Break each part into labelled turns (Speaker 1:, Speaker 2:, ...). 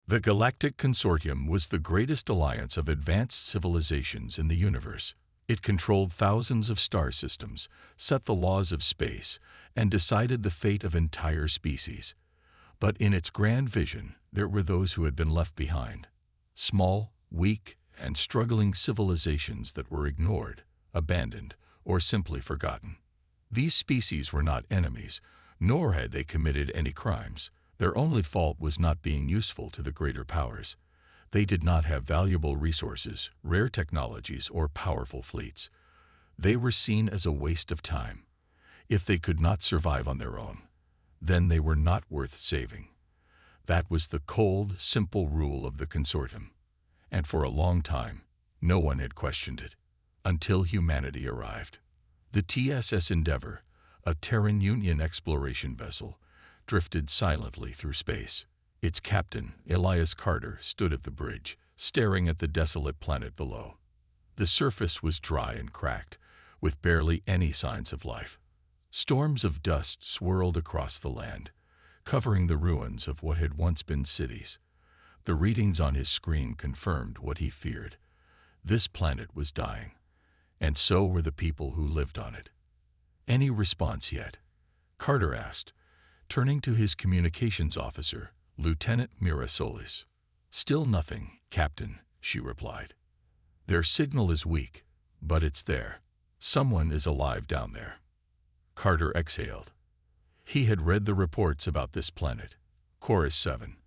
Speaker 1: The Galactic Consortium was the greatest alliance of advanced civilizations in the universe. It controlled thousands of star systems, set the laws of space, and decided the fate of entire species. But in its grand vision, there were those who had been left behind. Small, weak, and struggling civilizations that were ignored, abandoned, or simply forgotten. These species were not enemies, nor had they committed any crimes. Their only fault was not being useful to the greater powers. They did not have valuable resources, rare technologies, or powerful fleets. They were seen as a waste of time. If they could not survive on their own, then they were not worth saving. That was the cold, simple rule of the Consortium. And for a long time, no one had questioned it, until humanity arrived. The TSS Endeavour, a Terran Union exploration vessel, drifted silently through space. Its captain, Elias Carter, stood at the bridge, staring at the desolate planet below. The surface was dry and cracked, with barely any signs of life. Storms of dust swirled across the land, covering the ruins of what had once been cities. The readings on his screen confirmed what he feared. This planet was dying, and so were the people who lived on it. "Any response yet?" Carter asked, turning to his communications officer, Lieutenant Mira Solis. "Still nothing, Captain," she replied. "Their signal is weak, but it's there. Someone is alive down there." Carter exhaled. He had read the reports about this planet, Chorus 7.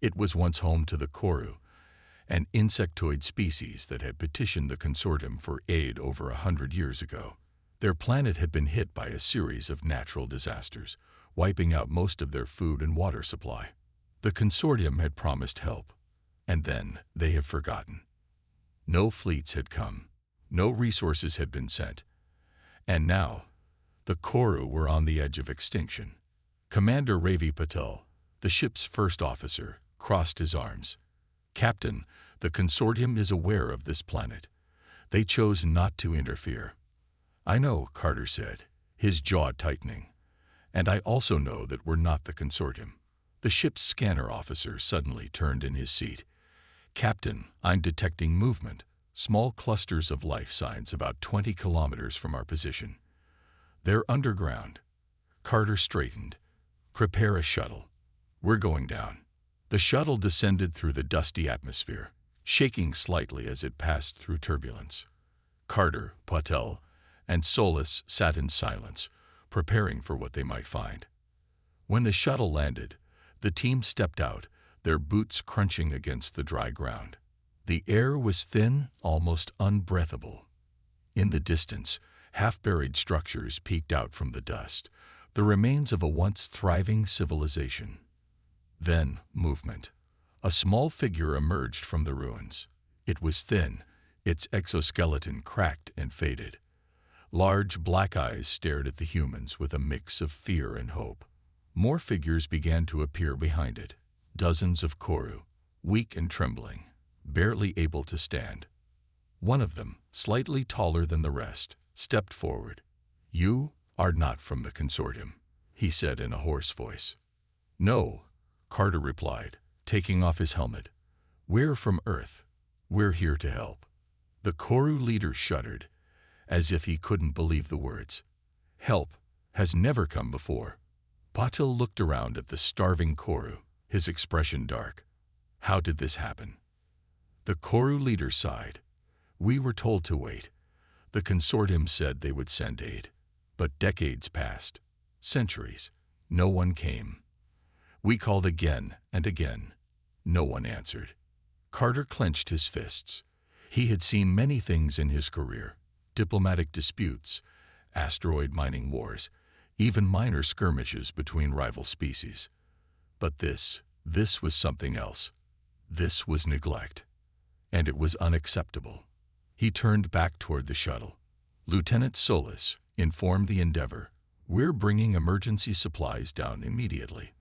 Speaker 1: It was once home to the Koru, an insectoid species that had petitioned the Consortium for aid over 100 years ago. Their planet had been hit by a series of natural disasters, wiping out most of their food and water supply. The Consortium had promised help, and then they have forgotten. No fleets had come, no resources had been sent, and now the Koru were on the edge of extinction. Commander Ravi Patel, the ship's first officer, crossed his arms. "Captain, the Consortium is aware of this planet. They chose not to interfere." "I know," Carter said, his jaw tightening. "And I also know that we're not the Consortium." The ship's scanner officer suddenly turned in his seat. "Captain, I'm detecting movement, small clusters of life signs about 20 kilometers from our position. They're underground." Carter straightened. "Prepare a shuttle. We're going down." The shuttle descended through the dusty atmosphere, shaking slightly as it passed through turbulence. Carter, Patel, and Solis sat in silence, preparing for what they might find. When the shuttle landed, the team stepped out, their boots crunching against the dry ground. The air was thin, almost unbreathable. In the distance, half-buried structures peeked out from the dust, the remains of a once thriving civilization. Then, movement. A small figure emerged from the ruins. It was thin, its exoskeleton cracked and faded. Large black eyes stared at the humans with a mix of fear and hope. More figures began to appear behind it. Dozens of Koru, weak and trembling, barely able to stand. One of them, slightly taller than the rest, stepped forward. "You are not from the Consortium," he said in a hoarse voice. "No," Carter replied, taking off his helmet. "We're from Earth. We're here to help." The Koru leader shuddered, as if he couldn't believe the words. "Help has never come before." Patil looked around at the starving Koru, his expression dark. "How did this happen?" The Koru leader sighed. "We were told to wait. The Consortium said they would send aid. But decades passed. Centuries. No one came. We called again and again. No one answered." Carter clenched his fists. He had seen many things in his career: diplomatic disputes, asteroid mining wars, even minor skirmishes between rival species. But this was something else. This was neglect. And it was unacceptable. He turned back toward the shuttle. "Lieutenant Solis, inform the Endeavour. We're bringing emergency supplies down immediately.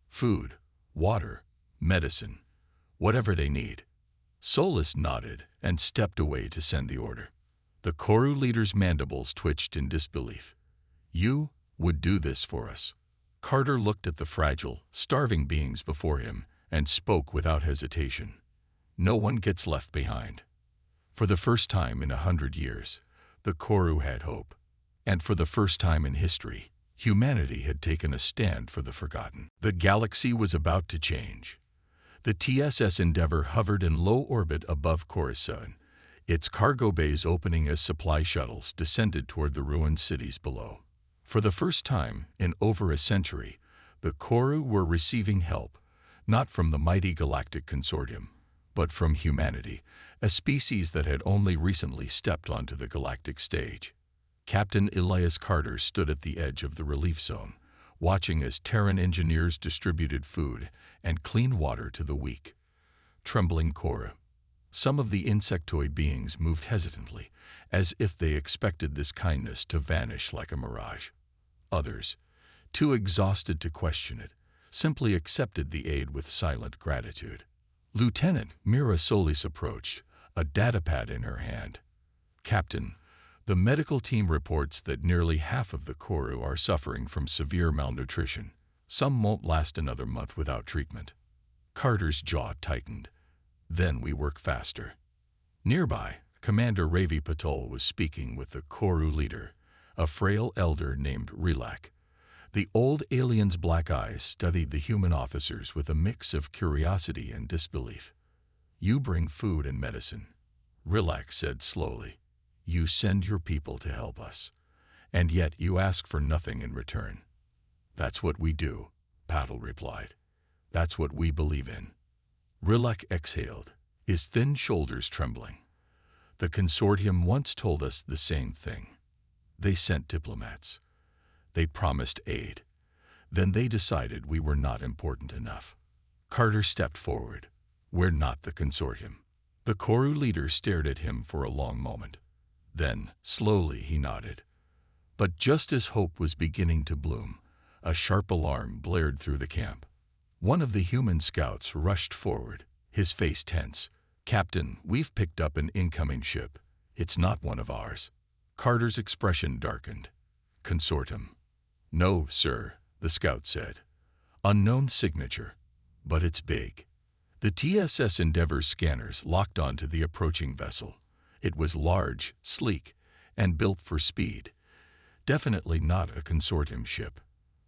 Speaker 1: Food, water, medicine, whatever they need." Solis nodded and stepped away to send the order. The Koru leader's mandibles twitched in disbelief. "You would do this for us?" Carter looked at the fragile, starving beings before him and spoke without hesitation. No one gets left behind. For the first time in 100 years, the Koru had hope. And for the first time in history, humanity had taken a stand for the forgotten. The galaxy was about to change. The TSS Endeavour hovered in low orbit above Coruscant, its cargo bays opening as supply shuttles descended toward the ruined cities below. For the first time in over a century, the Koru were receiving help, not from the mighty galactic consortium, but from humanity, a species that had only recently stepped onto the galactic stage. Captain Elias Carter stood at the edge of the relief zone, watching as Terran engineers distributed food and clean water to the weak, trembling Koru. Some of the insectoid beings moved hesitantly, as if they expected this kindness to vanish like a mirage. Others, too exhausted to question it, simply accepted the aid with silent gratitude. Lieutenant Mira Solis approached, a datapad in her hand. "Captain, the medical team reports that nearly half of the Koru are suffering from severe malnutrition. Some won't last another month without treatment." Carter's jaw tightened. "Then we work faster." Nearby, Commander Ravi Patel was speaking with the Koru leader, a frail elder named Rilak. The old alien's black eyes studied the human officers with a mix of curiosity and disbelief. "You bring food and medicine," Rilak said slowly. "You send your people to help us, and yet you ask for nothing in return." "That's what we do," Patel replied. "That's what we believe in." Rilak exhaled, his thin shoulders trembling. "The consortium once told us the same thing. They sent diplomats. They promised aid. Then they decided we were not important enough." Carter stepped forward. "We're not the consortium." The Koru leader stared at him for a long moment. Then, slowly, he nodded. But just as hope was beginning to bloom, a sharp alarm blared through the camp. One of the human scouts rushed forward, his face tense. "Captain, we've picked up an incoming ship. It's not one of ours." Carter's expression darkened. "Consortium." "No, sir," the scout said. "Unknown signature, but it's big." The TSS Endeavour scanners locked onto the approaching vessel. It was large, sleek, and built for speed. Definitely not a consortium ship.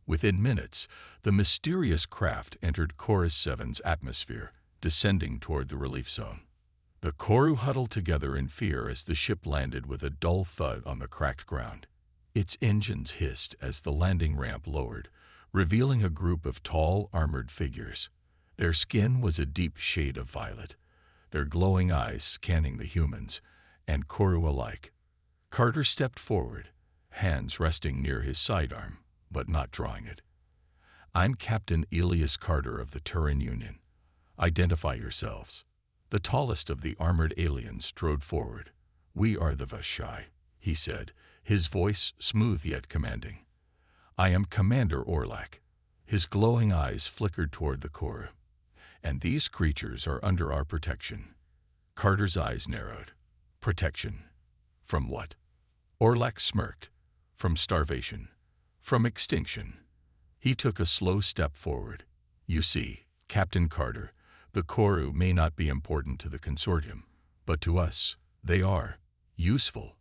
Speaker 1: Within minutes, the mysterious craft entered Chorus 7's atmosphere, descending toward the relief zone. The Koru huddled together in fear as the ship landed with a dull thud on the cracked ground. Its engines hissed as the landing ramp lowered, revealing a group of tall, armored figures. Their skin was a deep shade of violet, their glowing eyes scanning the humans and Koru alike. Carter stepped forward, hands resting near his sidearm, but not drawing it. "I'm Captain Elias Carter of the Turan Union. Identify yourselves." The tallest of the armored aliens strode forward. "We are the Vashai," he said, his voice smooth yet commanding. "I am Commander Orlak." His glowing eyes flickered toward the Koru. "And these creatures are under our protection." Carter's eyes narrowed. "Protection? From what?" Orlak smirked. "From starvation. From extinction." He took a slow step forward. "You see, Captain Carter, the Koru may not be important to the consortium, but to us, they are. Useful."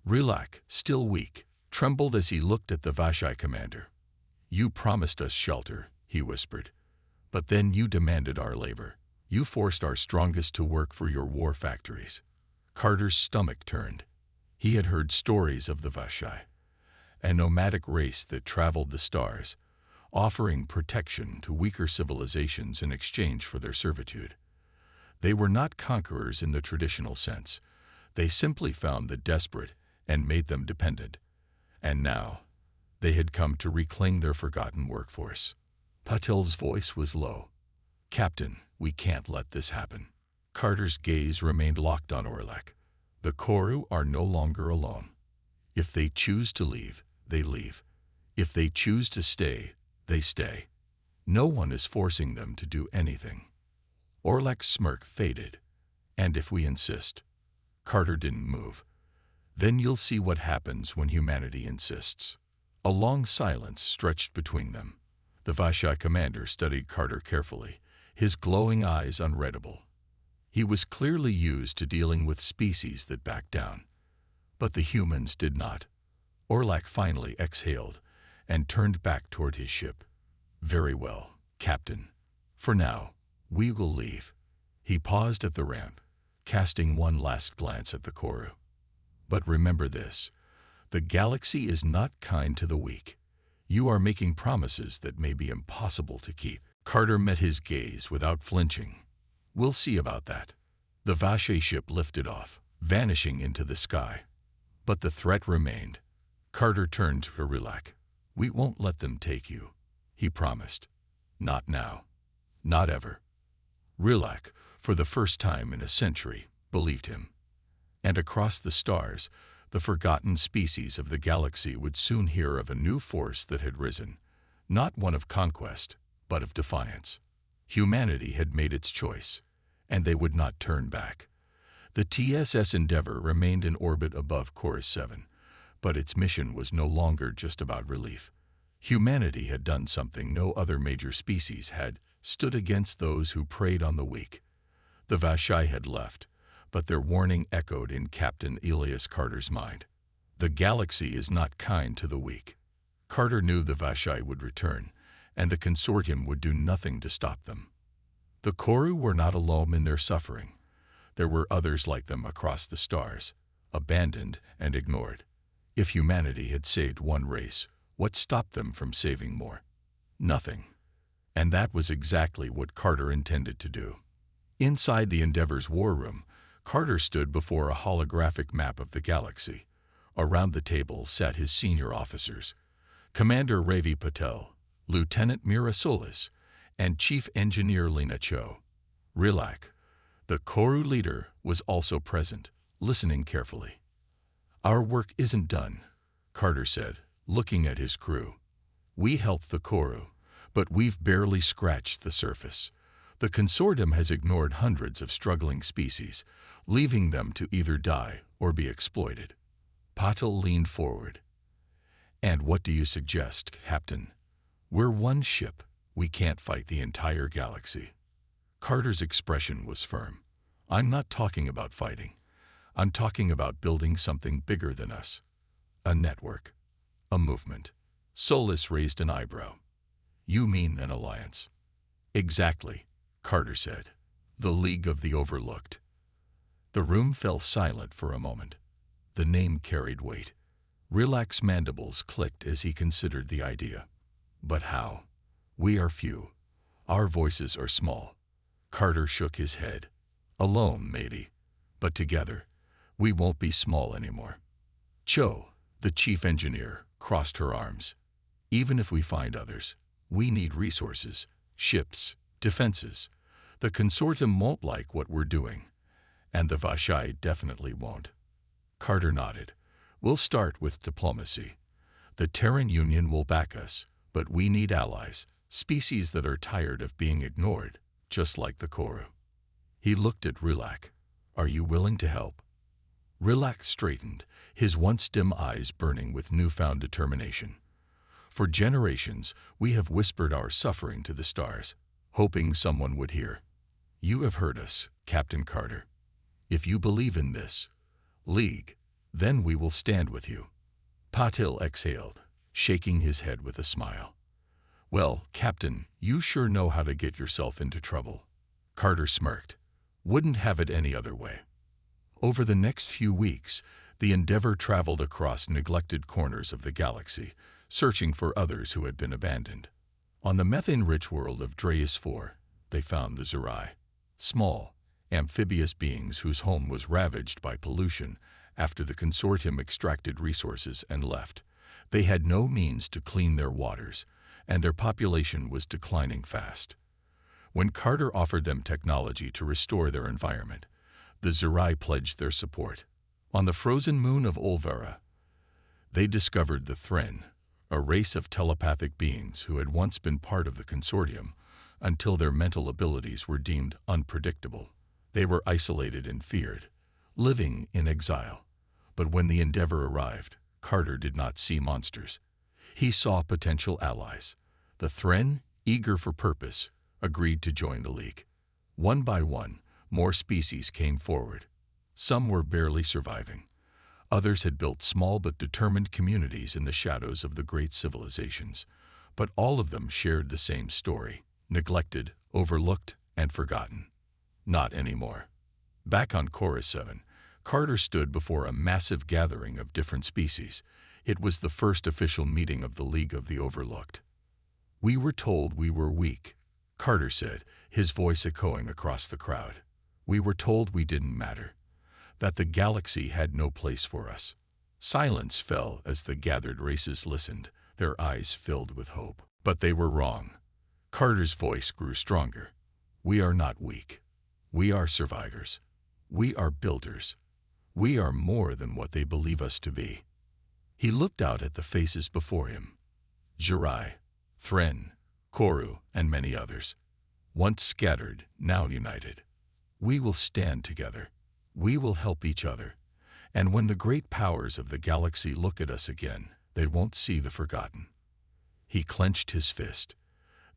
Speaker 1: Rilak, still weak, trembled as he looked at the Vashai commander. "You promised us shelter," he whispered. "But then you demanded our labor. You forced our strongest to work for your war factories." Carter's stomach turned. He had heard stories of the Vashai, a nomadic race that traveled the stars, offering protection to weaker civilizations in exchange for their servitude. They were not conquerors in the traditional sense. They simply found the desperate and made them dependent. And now, they had come to reclaim their forgotten workforce. Patel's voice was low. "Captain, we can't let this happen." Carter's gaze remained locked on Orlak. "The Koru are no longer alone. If they choose to leave, they leave. If they choose to stay, they stay. No one is forcing them to do anything." Orlak's smirk faded. "And if we insist?" Carter didn't move. "Then you'll see what happens when humanity insists." A long silence stretched between them. The Vashai commander studied Carter carefully, his glowing eyes unreadable. He was clearly used to dealing with species that backed down. But the humans did not. Orlac finally exhaled and turned back toward his ship. "Very well, Captain. For now, we will leave." He paused at the ramp, casting one last glance at the Koru. "But remember this, the galaxy is not kind to the weak. You are making promises that may be impossible to keep." Carter met his gaze without flinching. "We'll see about that." The Vache ship lifted off, vanishing into the sky. But the threat remained. Carter turned to Rilak. "We won't let them take you," he promised. "Not now. Not ever." Rilak, for the first time in a century, believed him. And across the stars, the forgotten species of the galaxy would soon hear of a new force that had risen, not one of conquest, but of defiance. Humanity had made its choice, and they would not turn back. The TSS Endeavour remained in orbit above Chorus 7, but its mission was no longer just about relief. Humanity had done something no other major species had: stood against those who preyed on the weak. The Vache had left, but their warning echoed in Captain Elias Carter's mind. The galaxy is not kind to the weak. Carter knew the Vache would return, and the consortium would do nothing to stop them. The Koru were not alone in their suffering. There were others like them across the stars, abandoned and ignored. If humanity had saved one race, what stopped them from saving more? Nothing. And that was exactly what Carter intended to do. Inside the Endeavour's war room, Carter stood before a holographic map of the galaxy. Around the table sat his senior officers: Commander Ravi Patel, Lieutenant Mira Solis, and Chief Engineer Lena Cho. Rilak, the Koru leader, was also present, listening carefully. "Our work isn't done," Carter said, looking at his crew. "We helped the Koru, but we've barely scratched the surface. The consortium has ignored hundreds of struggling species, leaving them to either die or be exploited." Patel leaned forward. "And what do you suggest, Captain? We're one ship. We can't fight the entire galaxy." Carter's expression was firm. "I'm not talking about fighting. I'm talking about building something bigger than us. A network. A movement." Solis raised an eyebrow. "You mean an alliance?" "Exactly," Carter said. "The League of the Overlooked." The room fell silent for a moment. The name carried weight. Rilak's mandibles clicked as he considered the idea. "But how? We are few. Our voices are small." Carter shook his head. "Alone, maybe. But together, we won't be small anymore." Cho, the chief engineer, crossed her arms. "Even if we find others, we need resources, ships, defenses. The consortium won't like what we're doing, and the Vache definitely won't." Carter nodded. "We'll start with diplomacy. The Terran Union will back us, but we need allies, species that are tired of being ignored, just like the Koru." He looked at Rilak. "Are you willing to help?" Rilak straightened, his once dim eyes burning with newfound determination. "For generations, we have whispered our suffering to the stars, hoping someone would hear. You have heard us, Captain Carter. If you believe in this League, then we will stand with you." Patil exhaled, shaking his head with a smile. "Well, Captain, you sure know how to get yourself into trouble." Carter smirked. "Wouldn't have it any other way." Over the next few weeks, the Endeavour traveled across neglected corners of the galaxy, searching for others who had been abandoned. On the methane-rich world of Dreus 4, they found the Zerai, small, amphibious beings whose home was ravaged by pollution after the consortium extracted resources and left. They had no means to clean their waters, and their population was declining fast. When Carter offered them technology to restore their environment, the Zerai pledged their support. On the frozen moon of Olvera, they discovered the Thren, a race of telepathic beings who had once been part of the consortium until their mental abilities were deemed unpredictable. They were isolated and feared, living in exile. But when the Endeavour arrived, Carter did not see monsters. He saw potential allies. The Thren, eager for purpose, agreed to join the League. One by one, more species came forward. Some were barely surviving. Others had built small but determined communities in the shadows of the great civilizations. But all of them shared the same story: neglected, overlooked, and forgotten. Not anymore. Back on Chorus 7, Carter stood before a massive gathering of different species. It was the first official meeting of the League of the Overlooked. "We were told we were weak," Carter said, his voice echoing across the crowd. "We were told we didn't matter, that the galaxy had no place for us." Silence fell as the gathered races listened, their eyes filled with hope. But they were wrong. Carter's voice grew stronger. "We are not weak. We are survivors. We are builders. We are more than what they believe us to be." He looked out at the faces before him. Jirai, Thren, Koru, and many others. Once scattered, now united. "We will stand together. We will help each other. And when the great powers of the galaxy look at us again, they won't see the forgotten." He clenched his fist.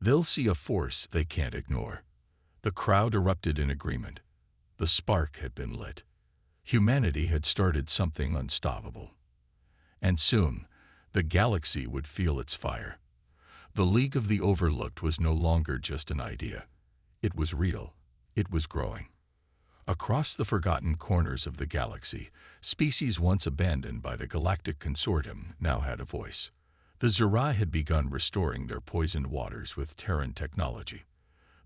Speaker 1: "They'll see a force they can't ignore." The crowd erupted in agreement. The spark had been lit. Humanity had started something unstoppable. And soon, the galaxy would feel its fire. The League of the Overlooked was no longer just an idea. It was real. It was growing. Across the forgotten corners of the galaxy, species once abandoned by the Galactic Consortium now had a voice. The Zirai had begun restoring their poisoned waters with Terran technology.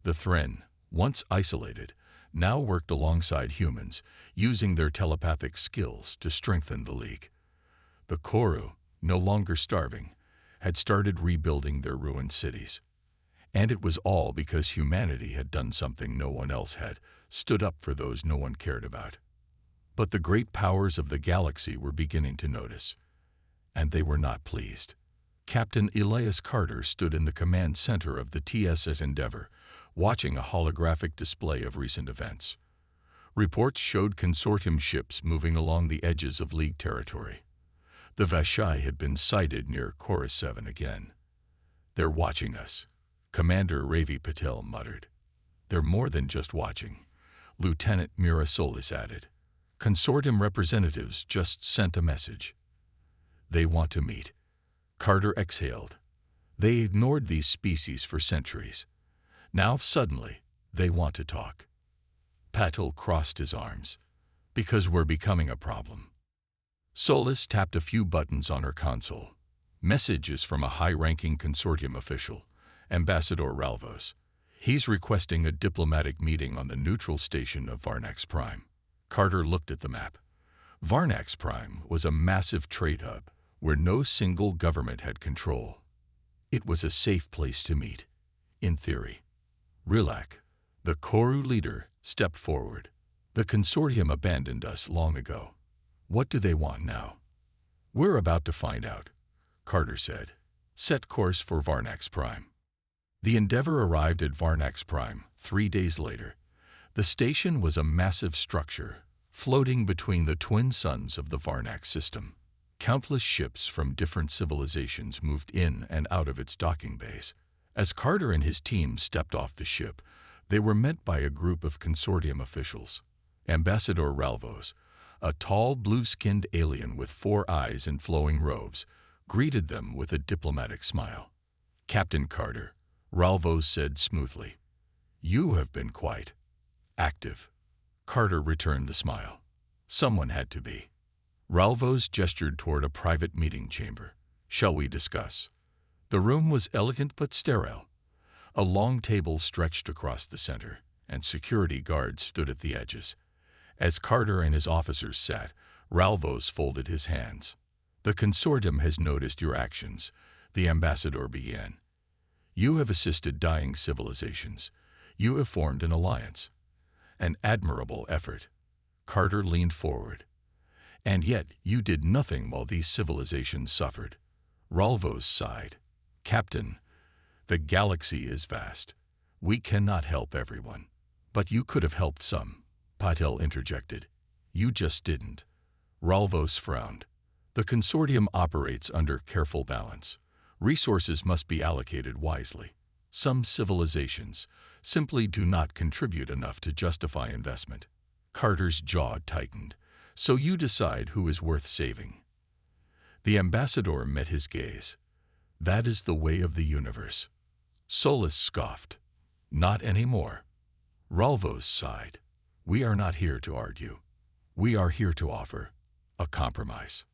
Speaker 1: The Thren, once isolated, now worked alongside humans, using their telepathic skills to strengthen the League. The Koru, no longer starving, had started rebuilding their ruined cities. And it was all because humanity had done something no one else had: stood up for those no one cared about. But the great powers of the galaxy were beginning to notice. And they were not pleased. Captain Elias Carter stood in the command center of the TSS Endeavor, watching a holographic display of recent events. Reports showed consortium ships moving along the edges of League territory. The Vashai had been sighted near Chorus 7 again. "They're watching us," Commander Ravi Patel muttered. "They're more than just watching," Lieutenant Mira Solis added. "Consortium representatives just sent a message. They want to meet." Carter exhaled. They ignored these species for centuries. Now, suddenly, they want to talk. Patel crossed his arms. "Because we're becoming a problem." Solis tapped a few buttons on her console. Messages from a high-ranking consortium official, Ambassador Ralvos. He's requesting a diplomatic meeting on the neutral station of Varnax Prime. Carter looked at the map. Varnax Prime was a massive trade hub where no single government had control. It was a safe place to meet, in theory. Rilak, the Koru leader, stepped forward. "The consortium abandoned us long ago. What do they want now?" "We're about to find out," Carter said. "Set course for Varnax Prime." The Endeavor arrived at Varnax Prime 3 days later. The station was a massive structure, floating between the twin suns of the Varnax system. Countless ships from different civilizations moved in and out of its docking bays. As Carter and his team stepped off the ship, they were met by a group of consortium officials. Ambassador Ralvos, a tall, blue-skinned alien with 4 eyes and flowing robes, greeted them with a diplomatic smile. "Captain Carter," Ralvos said smoothly, "you have been quite active." Carter returned the smile. Someone had to be. Ralvos gestured toward a private meeting chamber. "Shall we discuss?" The room was elegant but sterile. A long table stretched across the center, and security guards stood at the edges. As Carter and his officers sat, Ralvos folded his hands. "The consortium has noticed your actions," the ambassador began. "You have assisted dying civilizations. You have formed an alliance. An admirable effort." Carter leaned forward. "And yet you did nothing while these civilizations suffered." Ralvos sighed. "Captain, the galaxy is vast. We cannot help everyone." "But you could have helped some," Patel interjected. "You just didn't." Ralvos frowned. "The consortium operates under careful balance. Resources must be allocated wisely. Some civilizations, simply do not contribute enough to justify investment. Carter's jaw tightened. So you decide who is worth saving. The ambassador met his gaze. That is the way of the universe. Solus scoffed. Not anymore. Ralvos sighed. We are not here to argue. We are here to offer a compromise.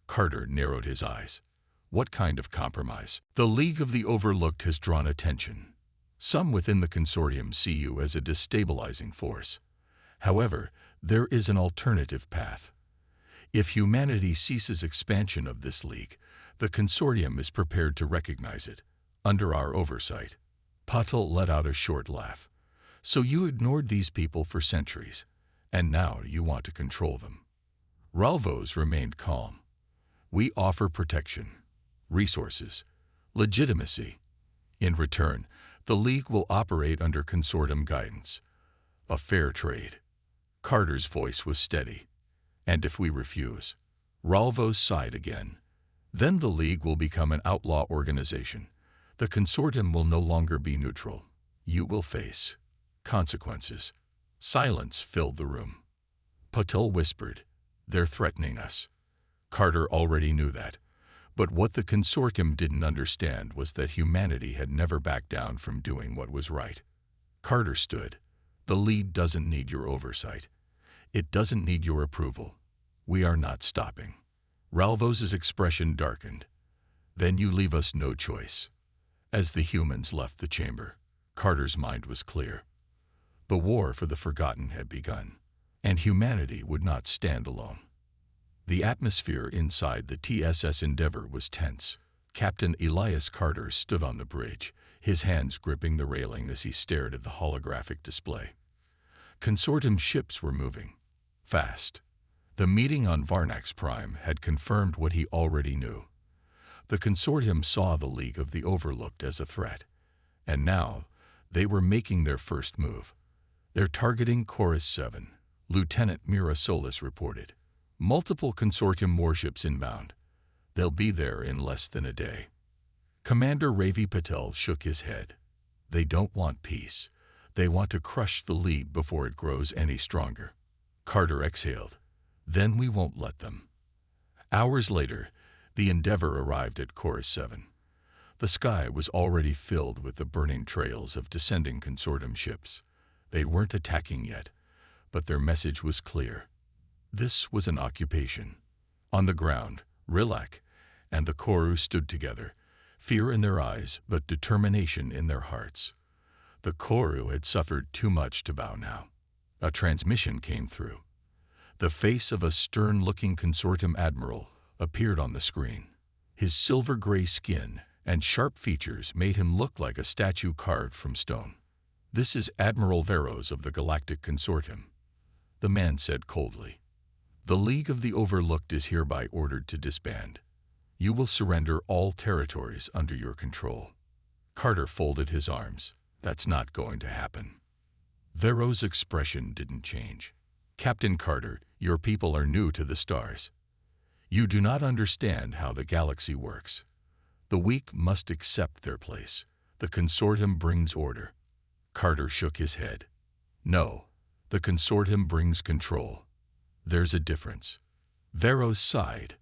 Speaker 1: Carter narrowed his eyes. What kind of compromise? The League of the Overlooked has drawn attention. Some within the consortium see you as a destabilizing force. However, there is an alternative path. If humanity ceases expansion of this league, the consortium is prepared to recognize it, under our oversight. Patel let out a short laugh. So you ignored these people for centuries, and now you want to control them. Ralvos remained calm. We offer protection, resources, legitimacy. In return, the League will operate under consortium guidance. A fair trade. Carter's voice was steady. And if we refuse? Ralvos sighed again. Then the League will become an outlaw organization. The consortium will no longer be neutral. You will face consequences. Silence filled the room. Patel whispered, They're threatening us. Carter already knew that. But what the consortium didn't understand was that humanity had never backed down from doing what was right. Carter stood. The League doesn't need your oversight. It doesn't need your approval. We are not stopping. Ralvos's expression darkened. Then you leave us no choice. As the humans left the chamber, Carter's mind was clear. The war for the forgotten had begun, and humanity would not stand alone. The atmosphere inside the TSS Endeavour was tense. Captain Elias Carter stood on the bridge, his hands gripping the railing as he stared at the holographic display. Consortium ships were moving. Fast. The meeting on Varnax Prime had confirmed what he already knew. The consortium saw the League of the Overlooked as a threat, and now they were making their first move. They're targeting Chorus 7, Lieutenant Mira Solis reported. Multiple consortium warships inbound. They'll be there in less than a day. Commander Ravi Patel shook his head. They don't want peace. They want to crush the League before it grows any stronger. Carter exhaled. Then we won't let them. Hours later, the Endeavour arrived at Chorus 7. The sky was already filled with the burning trails of descending consortium ships. They weren't attacking yet, but their message was clear. This was an occupation. On the ground, Rilak and the Koru stood together, fear in their eyes but determination in their hearts. The Koru had suffered too much to bow now. A transmission came through. The face of a stern-looking consortium admiral appeared on the screen. His silver-gray skin and sharp features made him look like a statue carved from stone. This is Admiral Veros of the Galactic Consortium, the man said coldly. The League of the Overlooked is hereby ordered to disband. You will surrender all territories under your control. Carter folded his arms. That's not going to happen. Veros' expression didn't change. Captain Carter, your people are new to the stars. You do not understand how the galaxy works. The weak must accept their place. The consortium brings order. Carter shook his head. No, the consortium brings control. There's a difference. Veros sighed.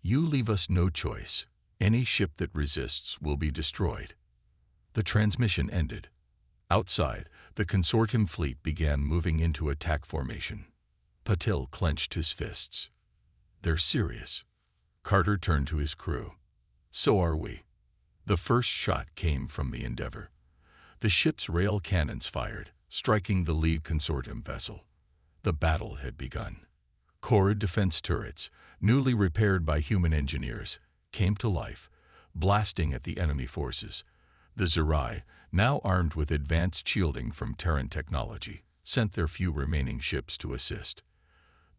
Speaker 1: You leave us no choice. Any ship that resists will be destroyed. The transmission ended. Outside, the consortium fleet began moving into attack formation. Patel clenched his fists. They're serious. Carter turned to his crew. So are we. The first shot came from the Endeavour. The ship's rail cannons fired, striking the lead consortium vessel. The battle had begun. Koru defense turrets, newly repaired by human engineers, came to life, blasting at the enemy forces. The Zerai, now armed with advanced shielding from Terran technology, sent their few remaining ships to assist.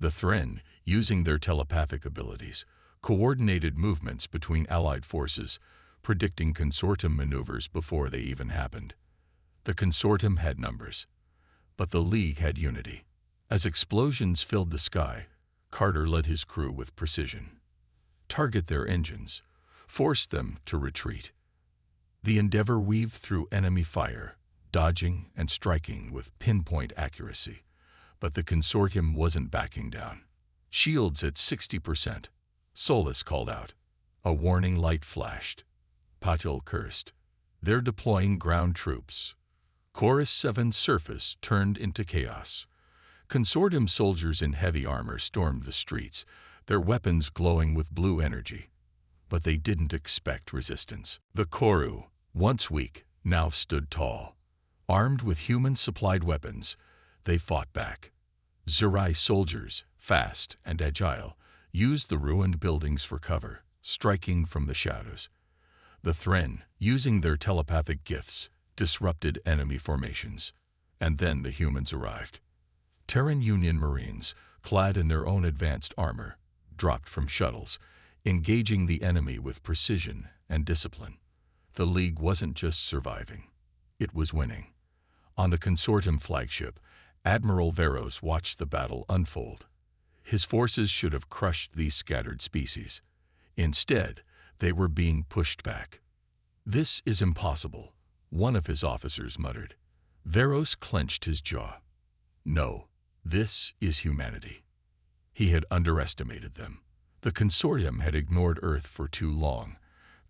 Speaker 1: The Thren, using their telepathic abilities, coordinated movements between allied forces, predicting consortium maneuvers before they even happened. The consortium had numbers, but the League had unity. As explosions filled the sky, Carter led his crew with precision. Target their engines. Force them to retreat. The Endeavour weaved through enemy fire, dodging and striking with pinpoint accuracy. But the consortium wasn't backing down. "Shields at 60%. Solus called out. A warning light flashed. Patil cursed. "They're deploying ground troops." Chorus 7's surface turned into chaos. Consortium soldiers in heavy armor stormed the streets, their weapons glowing with blue energy. But they didn't expect resistance. The Koru, once weak, now stood tall. Armed with human-supplied weapons, they fought back. Zerai soldiers, fast and agile, used the ruined buildings for cover, striking from the shadows. The Thren, using their telepathic gifts, disrupted enemy formations. And then the humans arrived. Terran Union Marines, clad in their own advanced armor, dropped from shuttles, engaging the enemy with precision and discipline. The League wasn't just surviving, it was winning. On the consortium flagship, Admiral Veros watched the battle unfold. His forces should have crushed these scattered species. Instead, they were being pushed back. "This is impossible," one of his officers muttered. Veros clenched his jaw. "No, this is humanity." He had underestimated them. The consortium had ignored Earth for too long,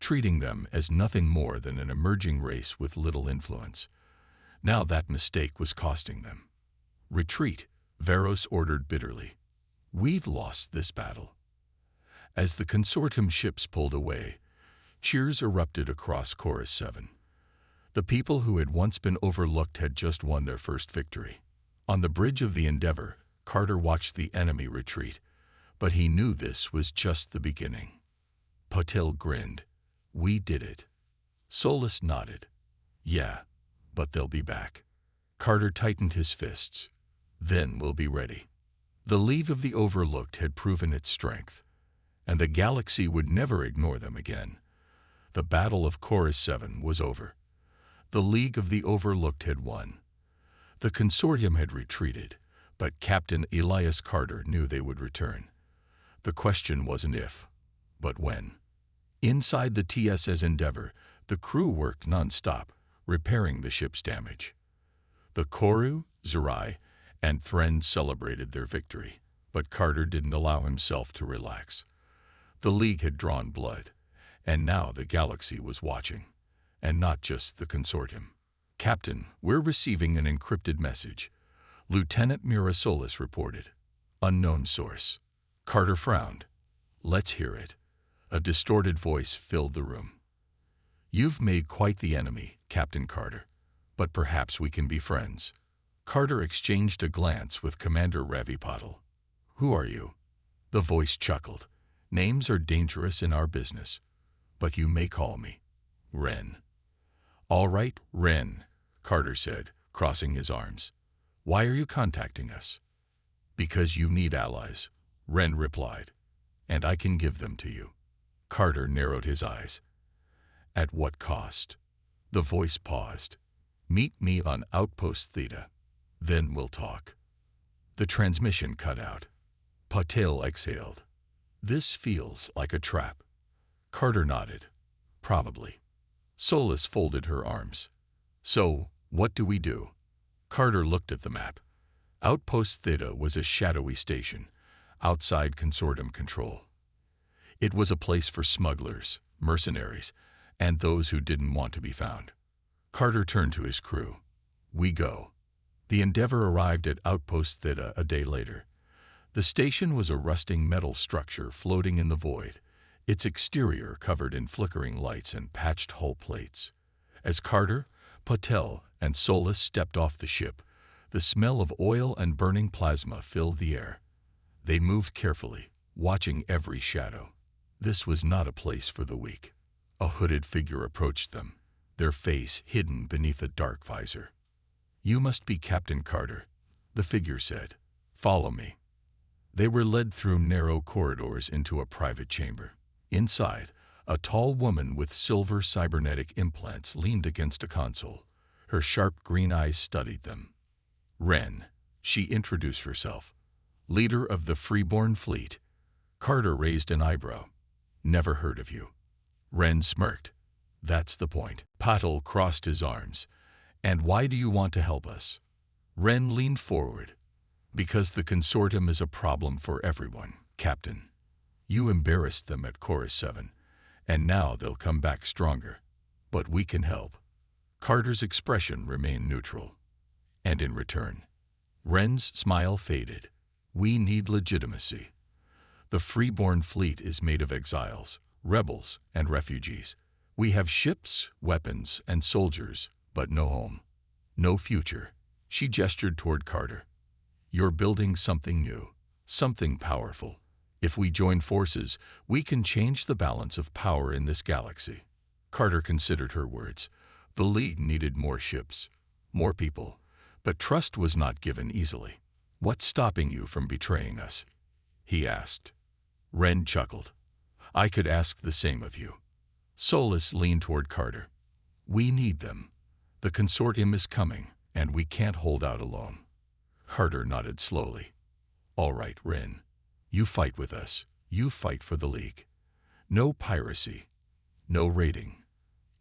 Speaker 1: treating them as nothing more than an emerging race with little influence. Now that mistake was costing them. "Retreat," Veros ordered bitterly. "We've lost this battle." As the consortium ships pulled away, cheers erupted across Chorus 7. The people who had once been overlooked had just won their first victory. On the bridge of the Endeavor, Carter watched the enemy retreat, but he knew this was just the beginning. Patil grinned. "We did it." Solus nodded. "Yeah, but they'll be back." Carter tightened his fists. "Then we'll be ready." The League of the Overlooked had proven its strength, and the galaxy would never ignore them again. The Battle of Chorus 7 was over. The League of the Overlooked had won. The consortium had retreated, but Captain Elias Carter knew they would return. The question wasn't if, but when. Inside the TSS Endeavor, the crew worked non-stop, repairing the ship's damage. The Koru, Zerai, and Thren celebrated their victory, but Carter didn't allow himself to relax. The League had drawn blood, and now the galaxy was watching, and not just the consortium. "Captain, we're receiving an encrypted message," Lieutenant Mirasolus reported. "Unknown source." Carter frowned. "Let's hear it." A distorted voice filled the room. "You've made quite the enemy, Captain Carter, but perhaps we can be friends." Carter exchanged a glance with Commander Ravipatil. "Who are you?" The voice chuckled. "Names are dangerous in our business, but you may call me Ren." "All right, Ren," Carter said, crossing his arms. "Why are you contacting us?" "Because you need allies," Ren replied, "and I can give them to you." Carter narrowed his eyes. "At what cost?" The voice paused. "Meet me on Outpost Theta. Then we'll talk." The transmission cut out. Patil exhaled. "This feels like a trap." Carter nodded. "Probably." Solus folded her arms. "So, what do we do?" Carter looked at the map. Outpost Theta was a shadowy station, outside consortium control. It was a place for smugglers, mercenaries, and those who didn't want to be found. Carter turned to his crew. "We go." The Endeavor arrived at Outpost Theta a day later. The station was a rusting metal structure floating in the void, its exterior covered in flickering lights and patched hull plates. As Carter, Patil, and Solus stepped off the ship, the smell of oil and burning plasma filled the air. They moved carefully, watching every shadow. This was not a place for the weak. A hooded figure approached them, their face hidden beneath a dark visor. "You must be Captain Carter," the figure said. "Follow me." They were led through narrow corridors into a private chamber. Inside, a tall woman with silver cybernetic implants leaned against a console. Her sharp green eyes studied them. "Ren," she introduced herself. "Leader of the Freeborn Fleet." Carter raised an eyebrow. "Never heard of you." Ren smirked. "That's the point." Patil crossed his arms. And why do you want to help us? Ren leaned forward. Because the consortium is a problem for everyone, Captain. You embarrassed them at Chorus 7, and now they'll come back stronger. But we can help. Carter's expression remained neutral. And in return, Ren's smile faded. We need legitimacy. The freeborn fleet is made of exiles, rebels, and refugees. We have ships, weapons, and soldiers, but no home. No future. She gestured toward Carter. You're building something new, something powerful. If we join forces, we can change the balance of power in this galaxy. Carter considered her words. The League needed more ships, more people, but trust was not given easily. What's stopping you from betraying us? He asked. Ren chuckled. I could ask the same of you. Solus leaned toward Carter. We need them. The consortium is coming, and we can't hold out alone. Carter nodded slowly. All right, Ren. You fight with us. You fight for the League. No piracy. No raiding.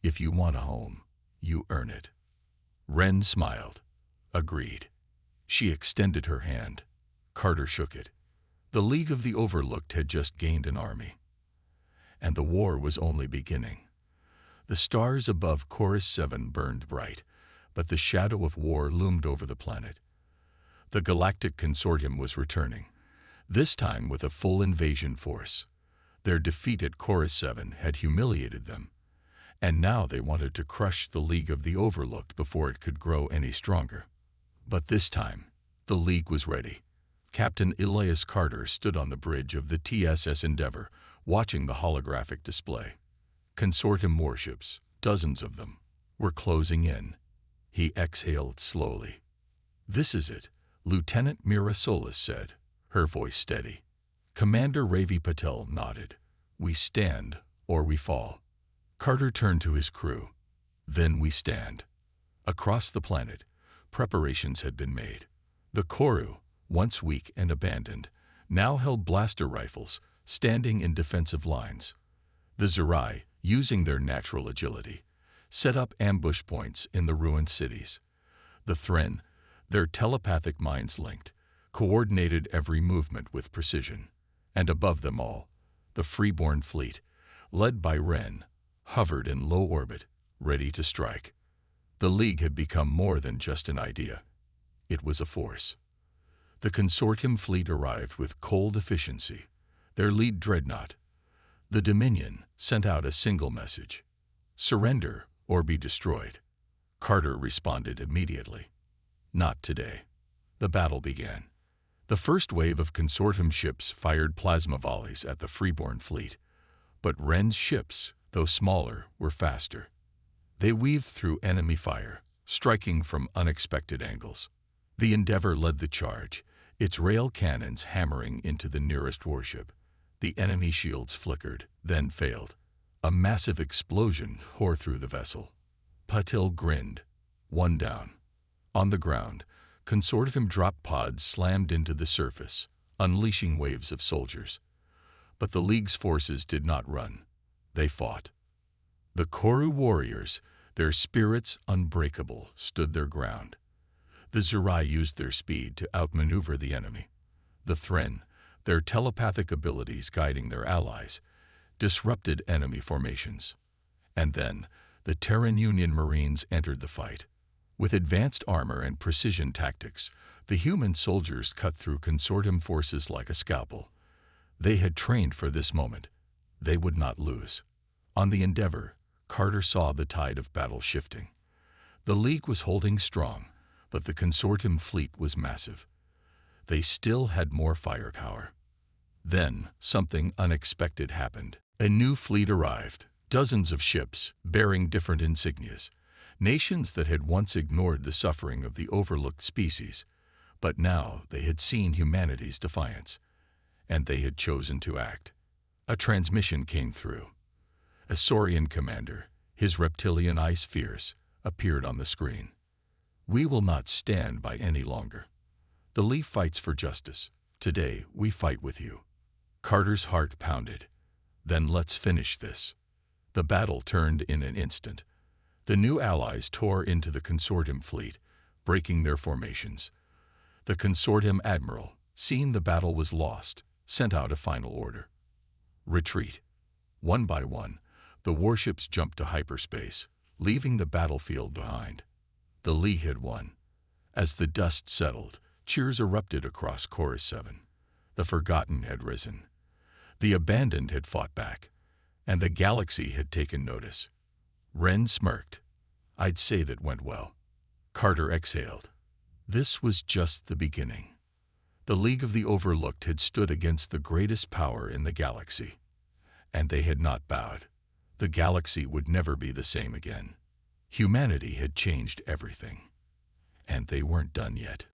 Speaker 1: If you want a home, you earn it. Ren smiled. Agreed. She extended her hand. Carter shook it. The League of the Overlooked had just gained an army. And the war was only beginning. The stars above Chorus 7 burned bright, but the shadow of war loomed over the planet. The Galactic Consortium was returning, this time with a full invasion force. Their defeat at Chorus 7 had humiliated them, and now they wanted to crush the League of the Overlooked before it could grow any stronger. But this time, the League was ready. Captain Elias Carter stood on the bridge of the TSS Endeavor, watching the holographic display. Consortium warships, dozens of them, were closing in. He exhaled slowly. This is it, Lieutenant Mira Solis said, her voice steady. Commander Ravi Patel nodded. We stand, or we fall. Carter turned to his crew. Then we stand. Across the planet, preparations had been made. The Koru, once weak and abandoned, now held blaster rifles, standing in defensive lines. The Zerai, using their natural agility, set up ambush points in the ruined cities. The Thren, their telepathic minds linked, coordinated every movement with precision. And above them all, the freeborn fleet, led by Ren, hovered in low orbit, ready to strike. The League had become more than just an idea. It was a force. The consortium fleet arrived with cold efficiency. Their lead dreadnought, the Dominion, sent out a single message. Surrender or be destroyed. Carter responded immediately. Not today. The battle began. The first wave of consortium ships fired plasma volleys at the freeborn fleet. But Ren's ships, though smaller, were faster. They weaved through enemy fire, striking from unexpected angles. The Endeavor led the charge, its rail cannons hammering into the nearest warship. The enemy shields flickered, then failed. A massive explosion tore through the vessel. Patil grinned. One down. On the ground, consortium drop pods slammed into the surface, unleashing waves of soldiers. But the League's forces did not run. They fought. The Koru warriors, their spirits unbreakable, stood their ground. The Zerai used their speed to outmaneuver the enemy. The Thren, their telepathic abilities guiding their allies, disrupted enemy formations. And then, the Terran Union Marines entered the fight. With advanced armor and precision tactics, the human soldiers cut through consortium forces like a scalpel. They had trained for this moment. They would not lose. On the Endeavor, Carter saw the tide of battle shifting. The League was holding strong, but the consortium fleet was massive. They still had more firepower. Then, something unexpected happened. A new fleet arrived, dozens of ships bearing different insignias, nations that had once ignored the suffering of the overlooked species, but now they had seen humanity's defiance, and they had chosen to act. A transmission came through. A Saurian commander, his reptilian eyes fierce, appeared on the screen. We will not stand by any longer. The Leaf fights for justice. Today, we fight with you. Carter's heart pounded. Then let's finish this. The battle turned in an instant. The new allies tore into the consortium fleet, breaking their formations. The consortium admiral, seeing the battle was lost, sent out a final order. Retreat. One by one, the warships jumped to hyperspace, leaving the battlefield behind. The League had won. As the dust settled, cheers erupted across Chorus 7. The forgotten had risen. The abandoned had fought back, and the galaxy had taken notice. Ren smirked. I'd say that went well. Carter exhaled. This was just the beginning. The League of the Overlooked had stood against the greatest power in the galaxy, and they had not bowed. The galaxy would never be the same again. Humanity had changed everything, and they weren't done yet.